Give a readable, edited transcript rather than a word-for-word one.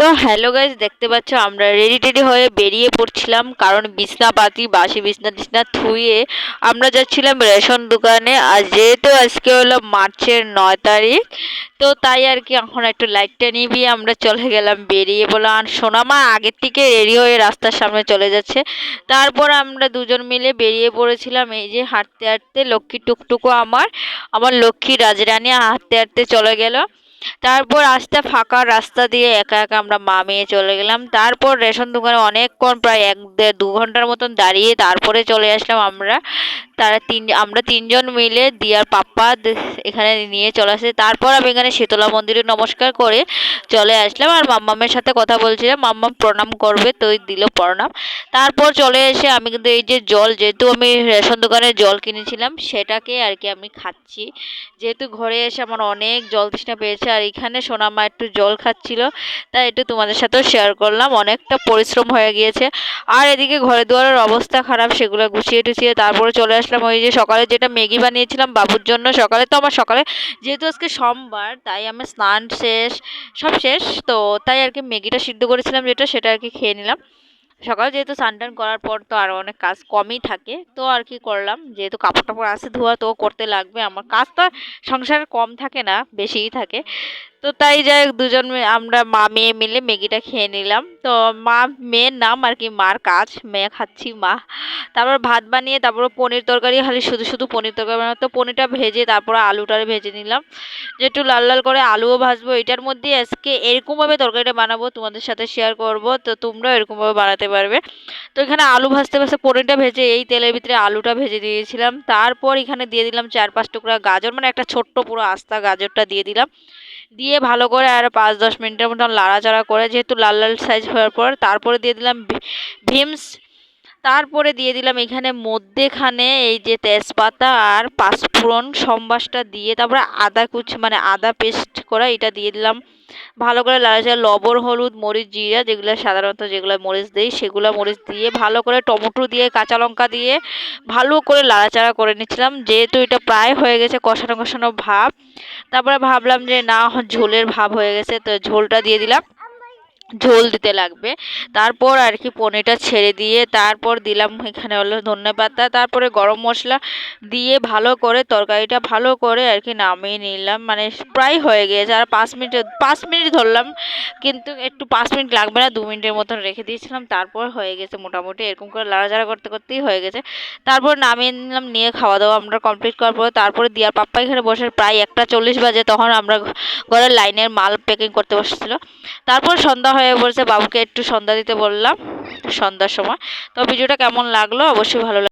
তো hello guys, দেখতে পাচ্ছ আমরা রেডি টেডি হয়ে বেরিয়ে পড়ছিলাম, কারণ বিছনাপাতি বাসি বিছনা টিছনা থুয়ে আমরা যাচ্ছিলাম রেশন দোকানে। আর যেহেতু আজকে হলো মার্চের 9 তারিখ, তো তাই আর কি এখন একটু লাইটটা নিভিয়ে আমরা চলে গেলাম, বেরিয়ে বললাম। আর সোনামা আগের থেকে রেডি হয়ে রাস্তার সামনে চলে যাচ্ছে। তারপর আমরা দুজন মিলে বেরিয়ে পড়েছিলাম, এই যে হাঁটতে হাঁটতে লক্ষ্মী টুকটুকু আমার আমার লক্ষ্মী রাজরানী হাঁটতে হাঁটতে চলে গেল। তারপর আস্তে ফাঁকা রাস্তা দিয়ে একা একা আমরা মা মেয়ে চলে গেলাম। তারপর রেশন দোকানে অনেকক্ষণ, প্রায় 1-2 ঘন্টার মতন দাঁড়িয়ে তারপরে চলে আসলাম আমরা। আমরা তিনজন মিলে দিয়ার পাপ্পা এখানে নিয়ে চলে আসে। তারপর আমি এখানে শীতলা মন্দিরে নমস্কার করে চলে আসলাম, আর মাম্মামের সাথে কথা বলছিলাম। মাম্মাম প্রণাম করবে, তো দিল প্রণাম। তারপর চলে এসে আমি কিন্তু এই যে জল, যেহেতু আমি রেশন দোকানে জল কিনেছিলাম সেটাকে আর কি আমি খাচ্ছি। যেহেতু ঘরে এসে আমার অনেক জল তৃষ্ণা পেয়েছে, আর এখানে সোনামা একটু জল খাচ্ছিল, তাই একটু তোমাদের সাথেও শেয়ার করলাম। অনেকটা পরিশ্রম হয়ে গিয়েছে। আর এদিকে ঘরে দুয়ারের অবস্থা খারাপ, সেগুলো গুছিয়ে টুছিয়ে তারপরে চলে আসলাম। ওই যে সকালে যেটা ম্যাগি বানিয়েছিলাম বাবুর জন্য, সকালে যেহেতু আজকে সোমবার, তাই আমার স্নান শেষ, সব শেষ, তো তাই আর কি ম্যাগিটা সিদ্ধ করেছিলাম যেটা, সেটা আর কি খেয়ে নিলাম। সকালে যেহেতু স্নান টান করার পর তো আরও অনেক কাজ কমই থাকে, তো আর কি করলাম, যেহেতু কাপড় টাপড় আছে ধোয়া, তো করতে লাগবে। আমার কাজ তো সংসারে কম থাকে না, বেশিই থাকে। তো তাই যাই হোক, আমরা মা মেয়ে মিলে ম্যাগিটা খেয়ে নিলাম। তো মা মেয়ের নাম আর কি, মার কাজ, মেয়ে খাচ্ছি মা। তারপর ভাত বানিয়ে তারপর পনির তরকারি, খালি শুধু শুধু পনির তরকারি বানাবো, তো পনিরটা ভেজে তারপর আলুটা ভেজে নিলাম, যে একটু লাল লাল করে আলুও ভাজবো। এটার মধ্যে আজকে এরকমভাবে তরকারিটা বানাবো, তোমাদের সাথে শেয়ার করব, তো তোমরাও এরকমভাবে বানাতে পারবে। তো এখানে আলু ভাজতে ভাজতে পনিরটা ভেজে এই তেলের ভিতরে আলুটা ভেজে দিয়েছিলাম। তারপর এখানে দিয়ে দিলাম 4-5 টুকরা গাজর, মানে একটা ছোট্ট পুরো আস্তা গাজরটা দিয়ে দিলাম। দিয়ে ভালো করে আর 5-10 মিনিটের মতন লাড়াচাড়া করে, যেহেতু লাল লাল সাইজ হওয়ার পর তারপরে দিয়ে দিলাম ভিমস। তারপরে দিয়ে দিলাম এখানে মধ্যেখানে এই যে তেজপাতা আর পাঁচফোড়ন সম্বাসটা দিয়ে, তারপরে আদা কুচি মানে আদা পেস্ট করা এটা দিয়ে দিলাম। ভালো করে লাড়াচাড়া, লবণ হলুদ মরিচ জিরা, যেগুলো সাধারণত যেগুলো মরিচ দিই সেগুলো মরিচ দিয়ে, ভালো করে টমেটো দিয়ে কাঁচা লঙ্কা দিয়ে ভালো করে লাড়াচাড়া করে নিচ্ছিলাম। যেহেতু এটা প্রায় হয়ে গেছে কষানো কষানো ভাব, তারপরে ভাবলাম যে না, ঝোলের ভাব হয়ে গেছে, তো ঝোলটা দিয়ে দিলাম, ঝোল দিতে লাগবে। তারপর আর কি পনিরটা ছেড়ে দিয়ে তারপর দিলাম এখানে হলো ধনেপাতা, তারপরে গরম মশলা দিয়ে ভালো করে তরকারিটা ভালো করে আর কি নামিয়ে নিলাম। মানে প্রায় হয়ে গিয়েছে, আর 5 মিনিট ধরলাম, কিন্তু একটু 5 মিনিট লাগবে না, 2 মিনিটের মতন রেখে দিয়েছিলাম, তারপর হয়ে গেছে মোটামুটি। এরকম করে লাড়াচাড়া করতে করতেই হয়ে গেছে। তারপর নামিয়ে নিলাম, নিয়ে খাওয়া দাওয়া আমরা কমপ্লিট করার পর তারপরে দিয়ার পাপ্পা এখানে বসে, প্রায় 1টা 40 বাজে, তখন আমরা ঘরের লাইনের মাল প্যাকিং করতে বসেছিল। তারপর সন্ধ্যা হয়ে পড়েছে, বাবুকে একটু সন্ধ্যা দিতে বললাম সন্ধ্যার সময়। তো ভিডিওটা কেমন লাগলো অবশ্যই ভালো